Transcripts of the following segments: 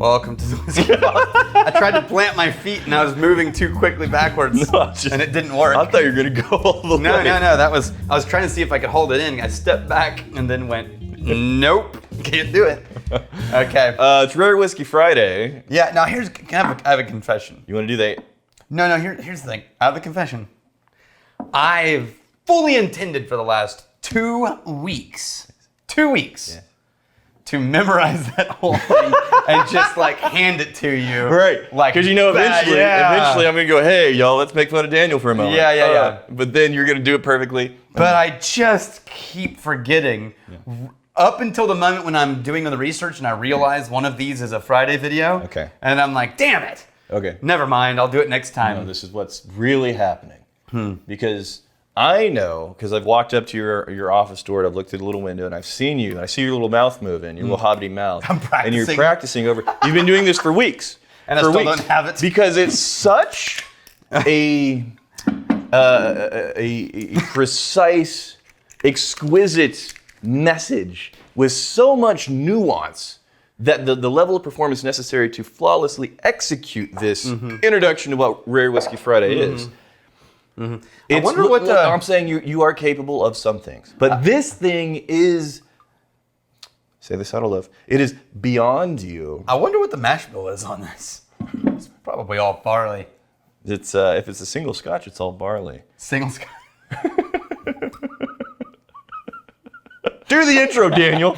Welcome to the Whiskey Vault. I tried to plant my feet and I was moving too quickly backwards, and it didn't work. I thought you were gonna go all the way. No. I was trying to see if I could hold it in. I stepped back and then went, nope, can't do it. Okay. It's Rare Whiskey Friday. Yeah. Now I have a confession. You want to do that? No. Here's the thing. I have a confession. I've fully intended for the last 2 weeks. 2 weeks. Yeah. To memorize that whole thing and just like hand it to you. Right. Like, because eventually I'm going to go, hey, y'all, let's make fun of Daniel for a moment. Yeah. But then you're going to do it perfectly. But I just keep forgetting up until the moment when I'm doing the research and I realize one of these is a Friday video. Okay. And I'm like, damn it. Okay. Never mind. I'll do it next time. No, this is what's really happening. Because I know, because I've walked up to your office door and I've looked through the little window and I've seen you and I see your little mouth moving, your little hobbity mouth. I'm practicing. And you're practicing over. You've been doing this for weeks. And I still don't have it. Because it's such a precise, exquisite message with so much nuance that the level of performance necessary to flawlessly execute this introduction to what Rare Whiskey Friday is. I wonder what I'm saying. You are capable of some things, but this thing is. Say this out of love. It is beyond you. I wonder what the mash bill is on this. It's probably all barley. It's if it's a single Scotch, it's all barley. Single Scotch. Do the intro, Daniel.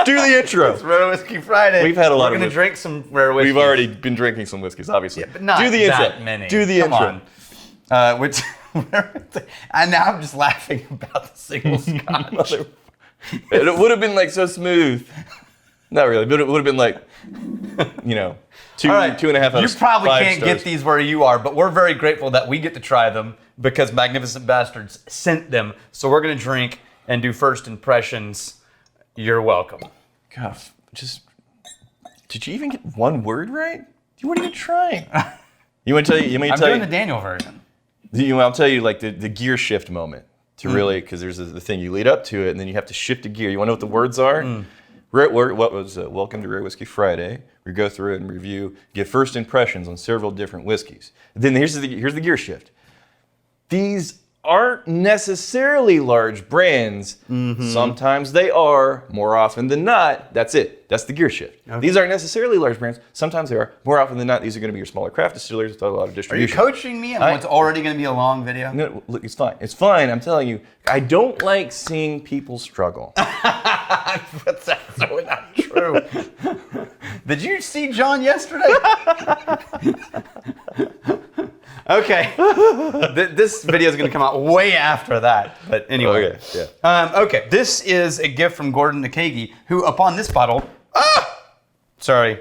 Do the intro. It's Rare Whiskey Friday. We've had a lot. We're going to drink some rare whiskey. We've already been drinking some whiskeys, obviously. Yeah, but not Do the that intro. many. Do the intro. Which, and now I'm just laughing about the single Scotch. It would have been like so smooth. Not really, but it would have been like, 2.5 out of 5 You probably can't stars. get these where you are, but we're very grateful that we get to try them because Magnificent Bastards sent them. So we're going to drink and do first impressions. You're welcome. God, did you even get one word right? You weren't even trying. You want to tell you? I'm doing the Daniel version. I'll tell you like the gear shift moment to really, because there's the thing you lead up to it and then you have to shift a gear. You want to know what the words are? Welcome to Rare Whiskey Friday. We go through it and review, give first impressions on several different whiskeys. Then here's the gear shift. These aren't necessarily large brands. Sometimes they are. More often than not, that's it. That's the gear shift. Okay. These aren't necessarily large brands. Sometimes they are. More often than not, these are going to be your smaller craft distillers with a lot of distribution. Are you coaching me on what's already going to be a long video? No, look, it's fine. It's fine. I'm telling you. I don't like seeing people struggle. But that's so not true. Did you see John yesterday? Okay. This video is going to come out way after that. But anyway. Okay, yeah. Okay. This is a gift from Gordon Akagi, who upon this bottle... Sorry.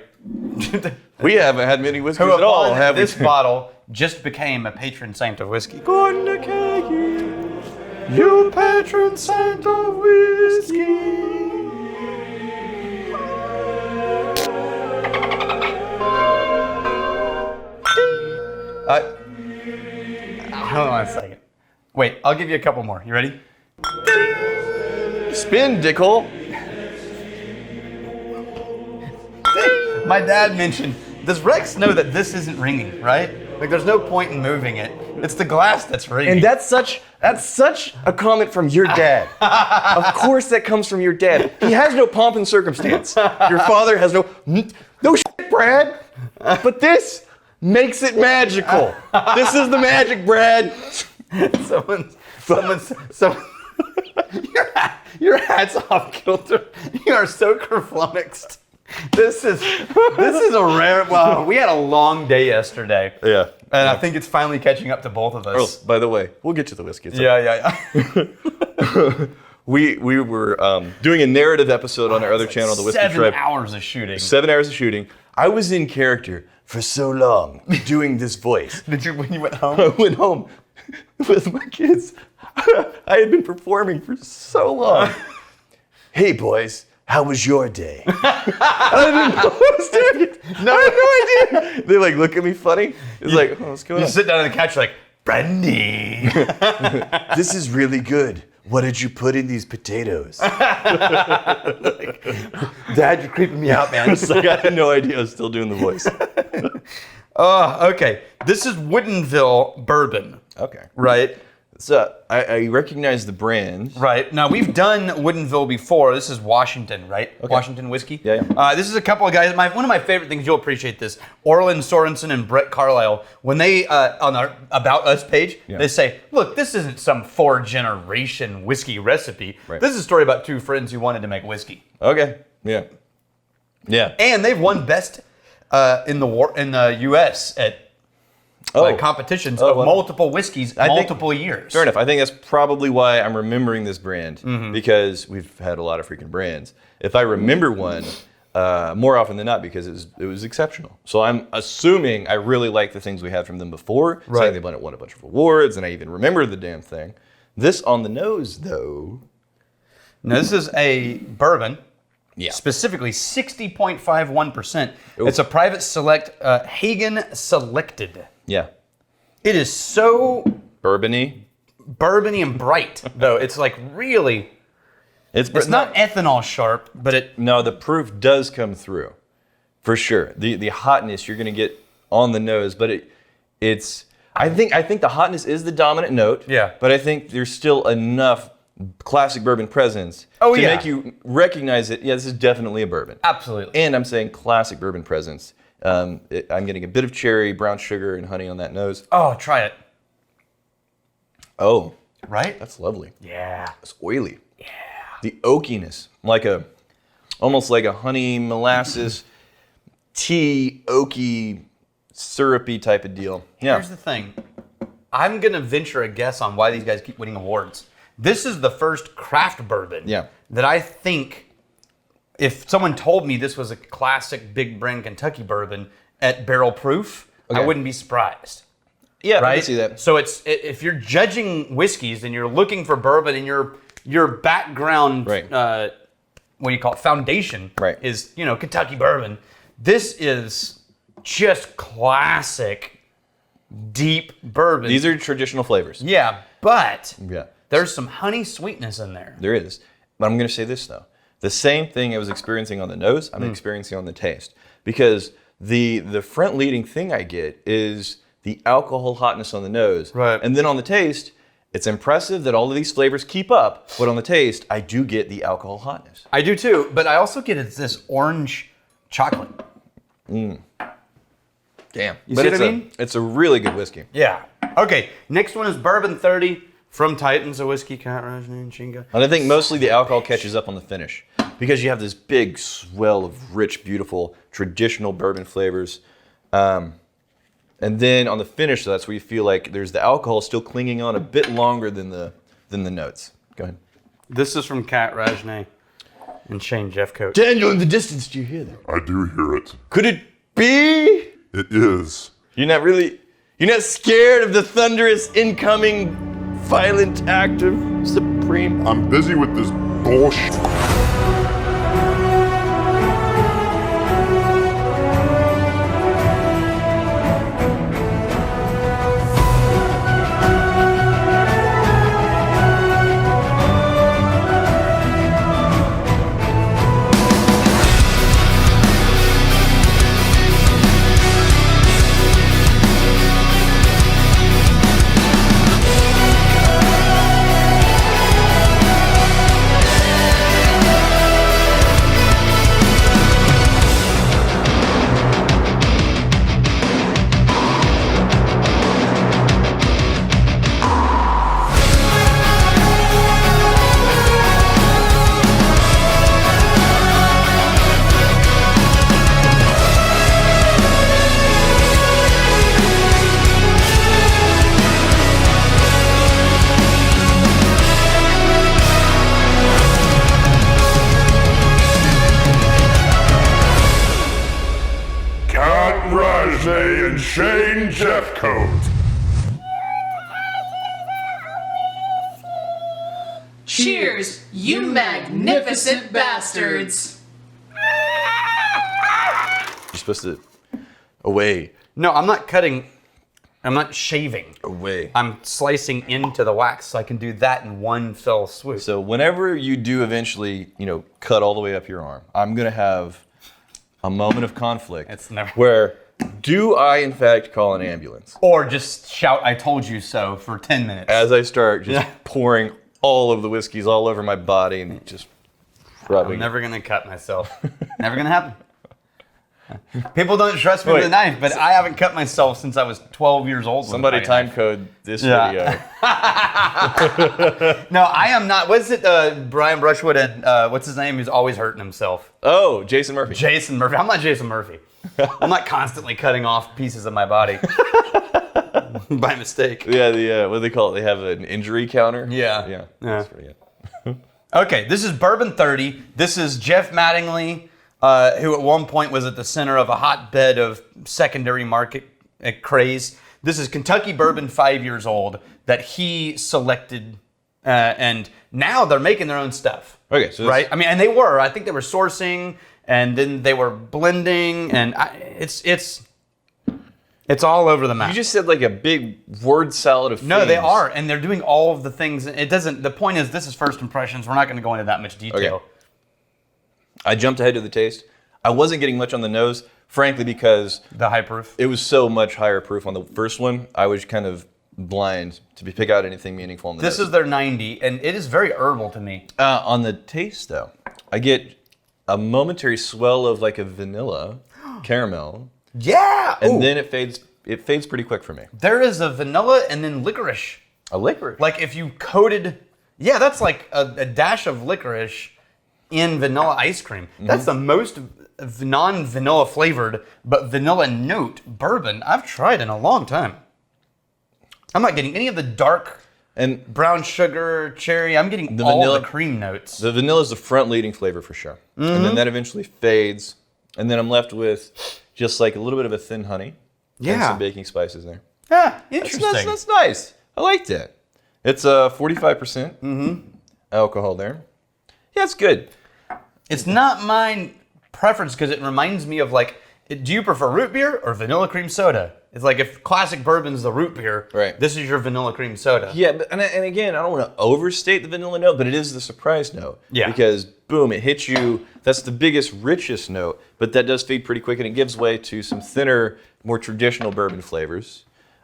We haven't had many whiskeys who at all, have we? This bottle just became a patron saint of whiskey. Gordon Akagi, you patron saint of whiskey. Hold on a second. Wait, I'll give you a couple more. You ready? Spin, dickhole. My dad mentioned, does Rex know that this isn't ringing, right? Like, there's no point in moving it. It's the glass that's ringing. And that's such a comment from your dad. Of course that comes from your dad. He has no pomp and circumstance. Your father has no shit, Brad. But this makes it magical. This is the magic, Brad. Your hat's off kilter. You are so kerflummoxed. This is a rare. Well, we had a long day yesterday. Yeah. And I think it's finally catching up to both of us. Oh, by the way, we'll get to the whiskey. Yeah. We were doing a narrative episode on our other channel, The Whiskey Tribe. 7 hours of shooting. 7 hours of shooting. I was in character for so long doing this voice. Did you when you went home? I went home with my kids. I had been performing for so long. Hey boys, how was your day? I didn't know I was doing it. I had no idea. They like look at me funny. It's like, what's going on? You sit down on the couch, you're like, Brandy. This is really good. What did you put in these potatoes? Dad, you're creeping me out, man. It's like, I had no idea I was still doing the voice. Okay. This is Woodenville Bourbon. Okay. Right? So I recognize the brand. Right. Now, we've done Woodenville before. This is Washington, right? Okay. Washington whiskey. Yeah. This is a couple of guys. One of my favorite things, you'll appreciate this. Orland Sorensen and Brett Carlisle, when they, on our About Us page, they say, look, this isn't some 4-generation whiskey recipe. Right. This is a story about two friends who wanted to make whiskey. Okay. Yeah. Yeah. And they've won best in the U.S. at competitions of multiple whiskeys, multiple years. Fair enough. I think that's probably why I'm remembering this brand, because we've had a lot of freaking brands. If I remember one, more often than not, because it was exceptional. So I'm assuming I really like the things we had from them before. Right. So they won a bunch of awards, and I even remember the damn thing. This on the nose, though. Now, this is a bourbon. Yeah. Specifically 60.51%. It's a private select, Haggen Selected. Yeah. It is so Bourbony. bourbony and bright, though. It's like really, it's not ethanol sharp, but it... No, the proof does come through, for sure. The hotness you're gonna get on the nose, but it's. I think the hotness is the dominant note. Yeah. But I think there's still enough classic bourbon presence to make you recognize it. Yeah, this is definitely a bourbon. Absolutely. And I'm saying classic bourbon presence. I'm getting a bit of cherry, brown sugar, and honey on that nose. Oh, try it. Oh, Right? that's lovely. Yeah. It's oily. Yeah. The oakiness, almost like a honey molasses tea, oaky, syrupy type of deal. Yeah. Here's the thing. I'm going to venture a guess on why these guys keep winning awards. This is the first craft bourbon that I think, if someone told me this was a classic Big Brand Kentucky bourbon at barrel proof, I wouldn't be surprised. Yeah, right? I can see that. So if you're judging whiskeys and you're looking for bourbon and your background, what do you call it, foundation is, Kentucky bourbon, this is just classic, deep bourbon. These are traditional flavors. Yeah, but there's some honey sweetness in there. There is. But I'm going to say this, though. The same thing I was experiencing on the nose, I'm experiencing on the taste. Because the front leading thing I get is the alcohol hotness on the nose. Right. And then on the taste, it's impressive that all of these flavors keep up, but on the taste, I do get the alcohol hotness. I do too, but I also get this orange chocolate. Damn. You see what I mean? It's a really good whiskey. Yeah. Okay, next one is Bourbon 30 from Titans of Whiskey, Cat, Rajnay, and Chinga. And I think mostly the alcohol catches up on the finish because you have this big swell of rich, beautiful, traditional bourbon flavors. And then on the finish, that's where you feel like there's the alcohol still clinging on a bit longer than the notes. Go ahead. This is from Cat, Rajnay, and Shane Jeffcoat. Daniel, in the distance, do you hear that? I do hear it. Could it be? It is. You're not scared of the thunderous incoming violent act of Supreme? I'm busy with this bullshit. Rajnay and Shane Jeffcoat. Cheers, you magnificent bastards! You're supposed to away. No, I'm not cutting I'm not shaving. Away. I'm slicing into the wax so I can do that in one fell swoop. So whenever you do eventually, cut all the way up your arm, I'm going to have a moment of conflict. It's never... Where do I, in fact, call an ambulance? Or just shout, "I told you so," for 10 minutes. As I start just pouring all of the whiskeys all over my body and just rubbing. I'm never going to cut myself. Never going to happen. People don't trust me with a knife, but I haven't cut myself since I was 12 years old. Somebody time code this video. No, I am not. What's it, Brian Brushwood and what's his name, who's always hurting himself? Oh, Jason Murphy. Jason Murphy. I'm not Jason Murphy. I'm not constantly cutting off pieces of my body by mistake. Yeah, what do they call it? They have an injury counter. Yeah. That's pretty good. Okay, this is Bourbon 30. This is Jeff Mattingly, who at one point was at the center of a hotbed of secondary market craze. This is Kentucky Bourbon, 5 years old, that he selected, and now they're making their own stuff. Okay, so right? I mean, and they were. I think they were sourcing, and then they were blending, and it's all over the map. You just said like a big word salad of No, they things. are, and they're doing all of the things. It doesn't. The point is, this is first impressions. We're not going to go into that much detail. Okay. I jumped ahead to the taste. I wasn't getting much on the nose, frankly, because The high proof. it was so much higher proof on the first one. I was kind of blind to pick out anything meaningful on the This nose. is their 90, and it is very herbal to me. On the taste, though, I get a momentary swell of like a vanilla caramel, Yeah, and then it fades. It fades pretty quick for me. there is a vanilla and then licorice. A licorice. Like if you coated, yeah, that's like a dash of licorice in vanilla ice cream. That's the most non-vanilla flavored, but vanilla note bourbon I've tried in a long time. I'm not getting any of the dark and brown sugar, cherry. I'm getting The all vanilla- the cream notes. the vanilla is the front leading flavor for sure. And then that eventually fades, and then I'm left with just like a little bit of a thin honey. And Yeah. some baking spices there. Yeah, interesting. That's nice. I liked it. It's 45% alcohol there. Yeah, it's good. It's not my preference because it reminds me of like, do you prefer root beer or vanilla cream soda? It's like if classic bourbon's the root beer, Right. this is your vanilla cream soda. Yeah, but, and again, I don't want to overstate the vanilla note, but it is the surprise note. Yeah. Because boom, it hits you. That's the biggest, richest note, but that does fade pretty quick, and it gives way to some thinner, more traditional bourbon flavors.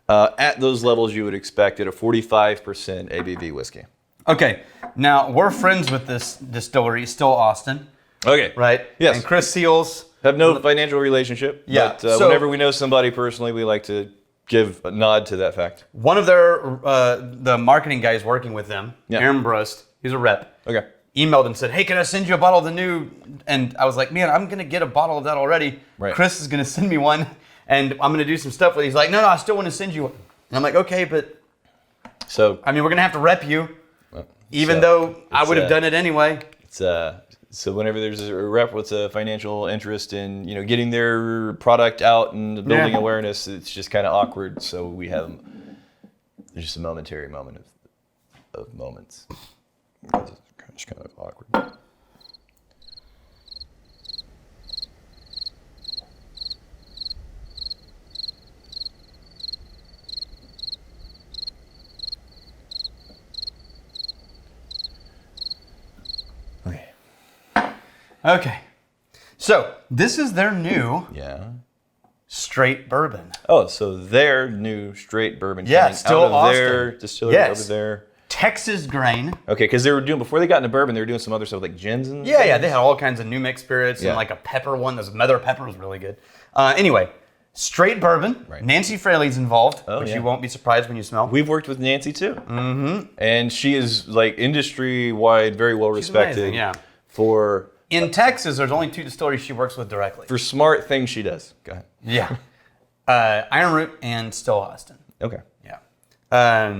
At those levels, you would expect at a 45% ABV whiskey. Okay, now we're friends with this distillery, Still Austin, Okay. right? Yes. And Chris Seals. Have no financial relationship. Yeah, But so- whenever we know somebody personally, we like to give a nod to that fact. One of their the marketing guys working with them, Yeah. Aaron Brost, he's a rep. Okay. Emailed and said, "Hey, can I send you a bottle of the new?" And I was like, "Man, I'm gonna get a bottle of that already. Right. Chris is gonna send me one, and I'm gonna do some stuff with it." He's like, "No, I still want to send you one." And I'm like, "Okay, but So I mean, we're gonna have to rep you, even so though I it's, would have done it anyway." it's so whenever there's a rep with a financial interest in getting their product out and building Yeah. awareness, it's just kind of awkward. So we have there's just a momentary moment of moments. It's just kind of awkward. Okay. Okay, so this is their new Yeah. straight bourbon. Oh, so their new straight bourbon Yeah, coming Still out of their Austin. distillery Yes. over there. Texas grain. Okay, because they were doing before they got into bourbon, they were doing some other stuff like gins and Yeah, things. they had all kinds of new mixed spirits Yeah. and like a pepper one. There's mother pepper was really good. Anyway, straight bourbon. Right. Nancy Fraley's involved, Oh, which yeah. you won't be surprised when you smell. We've worked with Nancy too. Mm-hmm. And she is like industry-wide, very well respected. amazing, yeah. For In Texas, there's only 2 distilleries she works with directly. smart things she does. Go ahead. Yeah. Iron Root and Still Austin. Okay. Yeah.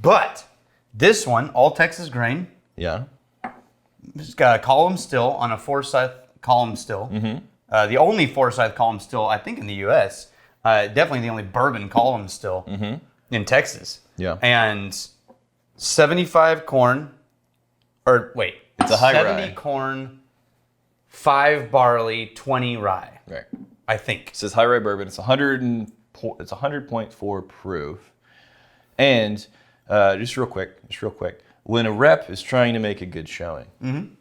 But this one, all Texas grain, Yeah. it's got a column still on a Forsyth column still. Mm-hmm. The only Forsyth column still, I think, in the U.S. Definitely the only bourbon column still in Texas. Yeah. And 75 corn, or wait, It's a high 70 rye. corn, 5 barley, 20 rye. Right. I think. It says high rye bourbon. It's 100 and It's 100.4 proof. And just real quick, when a rep is trying to make a good showing,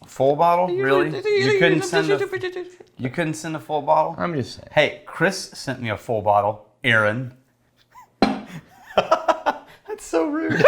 Full bottle? Really? You couldn't send a full bottle? I'm just saying. Hey, Chris sent me a full bottle. Aaron. That's so rude.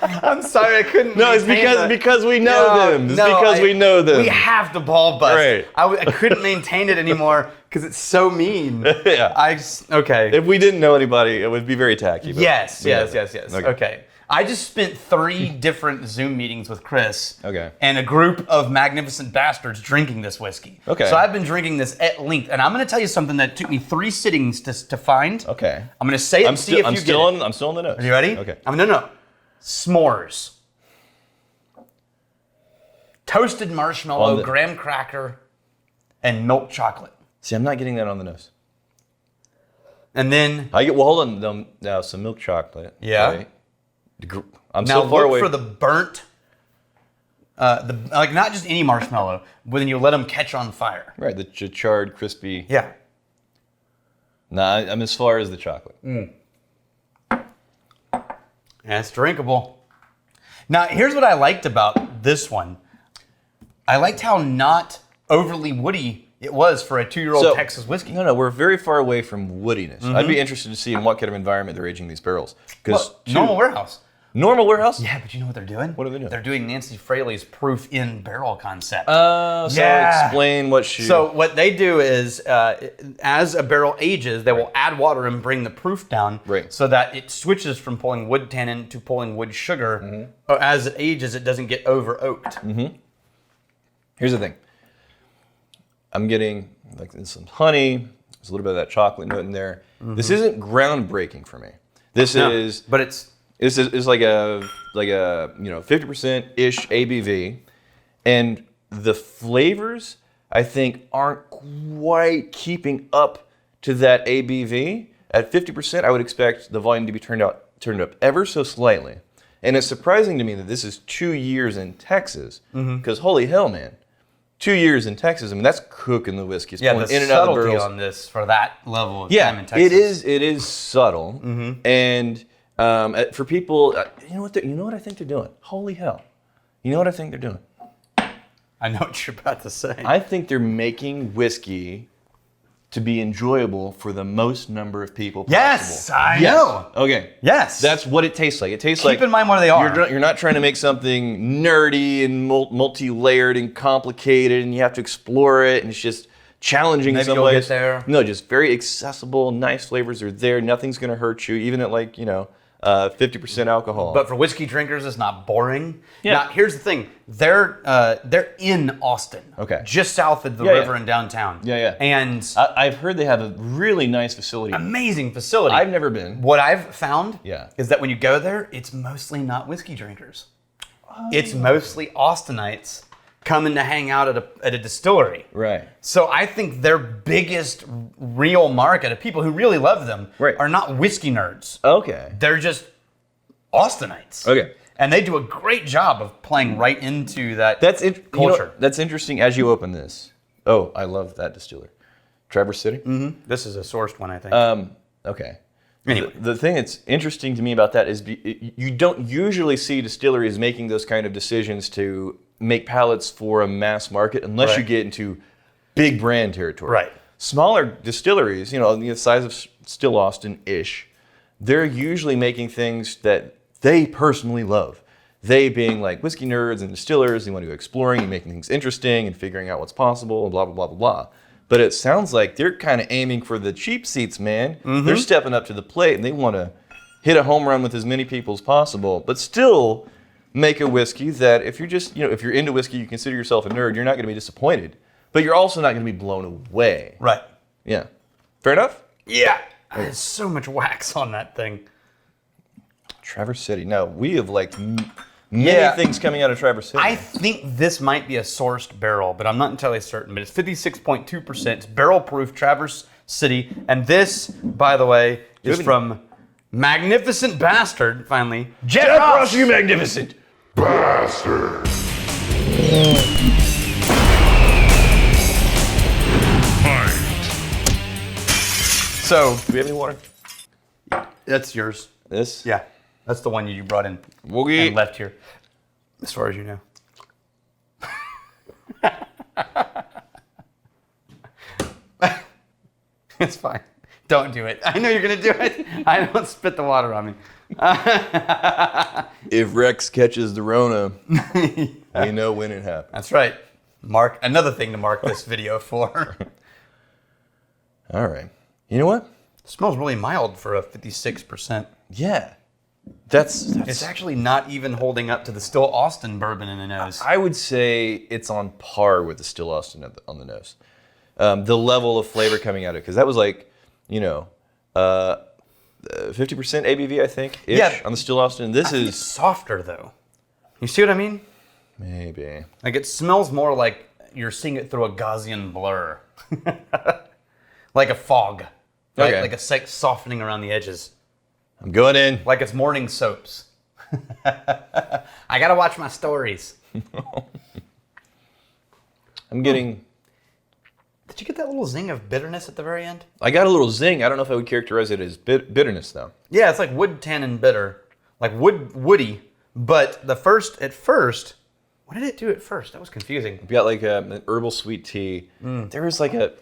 I'm sorry, I couldn't. No, it's because we know them. It's because we know them. We have to ball bust. Right. I couldn't maintain it anymore because it's so mean. Yeah. Okay. If we didn't know anybody, it would be very tacky. But Yes. Okay. Okay. I just spent 3 different Zoom meetings with Chris. Okay. And a group of magnificent bastards drinking this whiskey. Okay. So I've been drinking this at length, and I'm going to tell you something that took me 3 sittings to find. Okay. I'm going to say it and see if you get it. I'm still on the nose. Are you ready? Okay. No. S'mores. Toasted marshmallow, graham cracker, and milk chocolate. See, I'm not getting that on the nose. And then Hold on. Now, some milk chocolate. Yeah. Right? I'm now so far look away. for the burnt, like not just any marshmallow, but then you let them catch on fire. Right, the charred, crispy. Yeah. Nah, I'm as far as the chocolate. And it's drinkable. Now, here's what I liked about this one. I liked how not overly woody it was for a 2-year-old Texas whiskey. No, we're very far away from woodiness. I'd be interested to see in what kind of environment they're aging these barrels. Normal warehouse. Normal warehouse? Yeah, but you know what they're doing? What are they doing? They're doing Nancy Fraley's proof in barrel concept. So explain what she... So what they do is, as a barrel ages, they will add water and bring the proof down, so that it switches from pulling wood tannin to pulling wood sugar. As it ages, it doesn't get over oaked. Here's the thing. I'm getting like some honey. There's a little bit of that chocolate note in there. This isn't groundbreaking for me. This is like a 50% ish ABV, and the flavors I think aren't quite keeping up to that ABV. At 50%, I would expect the volume to be turned up ever so slightly. And it's surprising to me that this is 2 years in Texas, because holy hell, man. 2 years in Texas, I mean, that's cooking the whiskey. It's going the in and out of the subtlety barrels. on this for that level of time in Texas. It is subtle. And for people, you know what I think they're doing? Holy hell. You know what I think they're doing? I know what you're about to say. I think they're making whiskey to be enjoyable for the most number of people possible. Yes, I know. Okay. Yes. That's what it tastes like. It tastes like... Keep in mind where they are. You're not trying to make something nerdy and multi-layered and complicated, and you have to explore it, and it's just challenging in some you'll ways. get there. No, just very accessible, nice flavors are there. Nothing's going to hurt you, even at 50% alcohol. But for whiskey drinkers, it's not boring. Yeah. Now, here's the thing. They're in Austin. Okay. Just south of the river in downtown. Yeah. And I've heard they have a really nice facility. amazing facility. I've never been. What I've found Yeah. is that when you go there, it's mostly not whiskey drinkers. It's mostly Austinites coming to hang out at a distillery. Right. So I think their biggest real market of people who really love them are not whiskey nerds. Okay. They're just Austinites. Okay. And they do a great job of playing right into that culture. That's interesting as you open this. Oh, I love that distiller. Traverse City? This is a sourced one, I think. Okay. Anyway. The thing that's interesting to me about that is you don't usually see distilleries making those kind of decisions to make pallets for a mass market unless you get into big brand territory. Right. Smaller distilleries, the size of Still Austin-ish, they're usually making things that they personally love. They being like whiskey nerds and distillers, they want to go exploring and making things interesting and figuring out what's possible and blah, blah, blah, blah, blah. But it sounds like they're kind of aiming for the cheap seats, man. They're stepping up to the plate and they want to hit a home run with as many people as possible, but still make a whiskey that if you're just, if you're into whiskey, you consider yourself a nerd, you're not going to be disappointed, but you're also not going to be blown away. Right. Yeah. Fair enough? Yeah. There's so much wax on that thing. Traverse City. Now, we have liked many things coming out of Traverse City. I think this might be a sourced barrel, but I'm not entirely certain. But it's 56.2%. It's barrel proof Traverse City. And this, by the way, is from Magnificent Bastard, finally. Jeffcoat, you magnificent Bastard. Fight. So Do we have any water? that's yours. This? Yeah, that's the one you brought in Woogie. and left here, as far as you know. It's fine. Don't do it. I know you're gonna do it. I don't spit the water on me. If Rex catches the Rona, we know when it happened. That's right. Mark another thing to mark this video for. All right. You know what? It smells really mild for a 56%. Yeah. That's It's actually not even holding up to the Still Austin bourbon in the nose. I would say it's on par with the Still Austin on the nose. The level of flavor coming out of it, because that was like, 50% ABV, I think, Yeah. on the Still Austin. This It's is softer though. You see what I mean? maybe. Like it smells more like you're seeing it through a Gaussian blur. Like a fog. Right? Okay. Like a softening around the edges. I'm going in. Like it's morning soaps. I gotta watch my stories. I'm getting. Did you get that little zing of bitterness at the very end? I got a little zing. I don't know if I would characterize it as bitterness though. Yeah, it's like wood tannin bitter. Like woody. But at first, what did it do at first? That was confusing. We got like an herbal sweet tea. There was like a.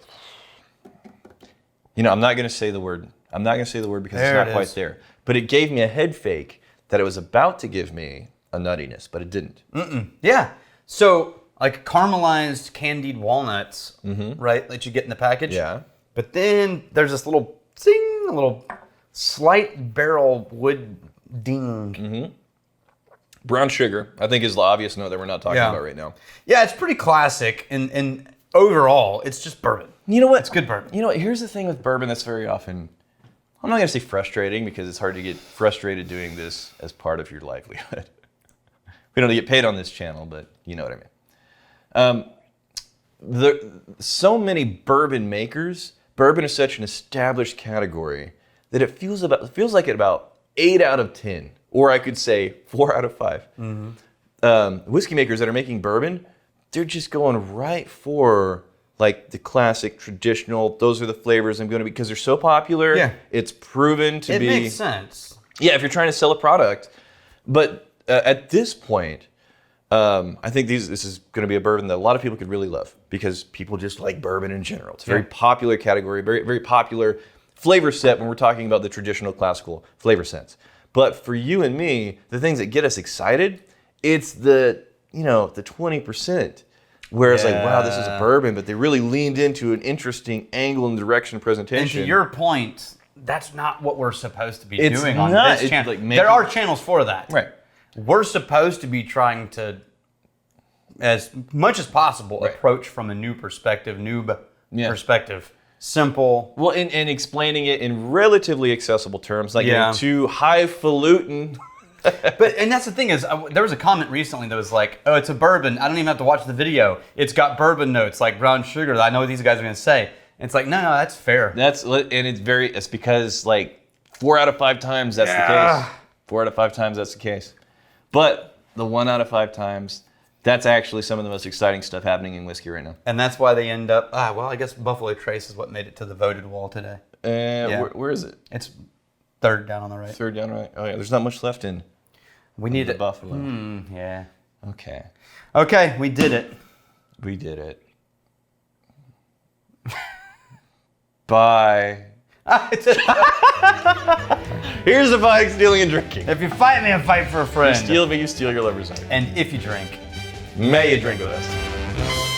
I'm not gonna say the word. I'm not gonna say the word because There it's it not is. quite there. But it gave me a head fake that it was about to give me a nuttiness, but it didn't. Yeah. So like caramelized candied walnuts, right? That you get in the package. Yeah. But then there's this little zing, a little slight barrel wood ding. Brown sugar, I think, is the obvious note that we're not talking Yeah. about right now. Yeah, it's pretty classic, and overall, it's just bourbon. You know what? It's good bourbon. You know what? Here's the thing with bourbon that's very often, I'm not going to say frustrating because it's hard to get frustrated doing this as part of your livelihood. We don't get paid on this channel, but you know what I mean. So many bourbon makers, bourbon is such an established category that it feels like about 8 out of 10, or I could say 4 out of 5. Whiskey makers that are making bourbon, they're just going right for like the classic traditional. Those are the flavors I'm going to be, because they're so popular. Yeah. It's proven to It be. makes sense. Yeah, if you're trying to sell a product. But at this point, I think this is going to be a bourbon that a lot of people could really love because people just like bourbon in general. It's a very popular category, very, very popular flavor set when we're talking about the traditional classical flavor sets. But for you and me, the things that get us excited, it's the 20%. Where it's like, wow, this is a bourbon, but they really leaned into an interesting angle and direction of presentation. And to your point, that's not what we're supposed to be It's doing on not. this It's channel. like making- There are channels for that. Right. We're supposed to be trying to, as much as possible, approach from a new perspective, perspective. Simple. Well, and explaining it in relatively accessible terms, like too highfalutin. And that's the thing is, there was a comment recently that was like, oh, it's a bourbon. I don't even have to watch the video. It's got bourbon notes, like brown sugar. I know what these guys are going to say. And it's like, no, that's fair. It's because like 4 out of 5 times that's the case. 4 out of 5 times that's the case. But the 1 out of 5 times, that's actually some of the most exciting stuff happening in whiskey right now. And that's why they end up, I guess Buffalo Trace is what made it to the voted wall today. Where is it? It's third down on the right. Third down right. Oh yeah, there's not much left in. We need the it. Buffalo. Yeah. Okay. Okay, we did it. We did it. Bye. Here's the fight, stealing and drinking. If you fight me, I fight for a friend. You steal, but you steal your lover's heart. And if you drink, May you drink with us.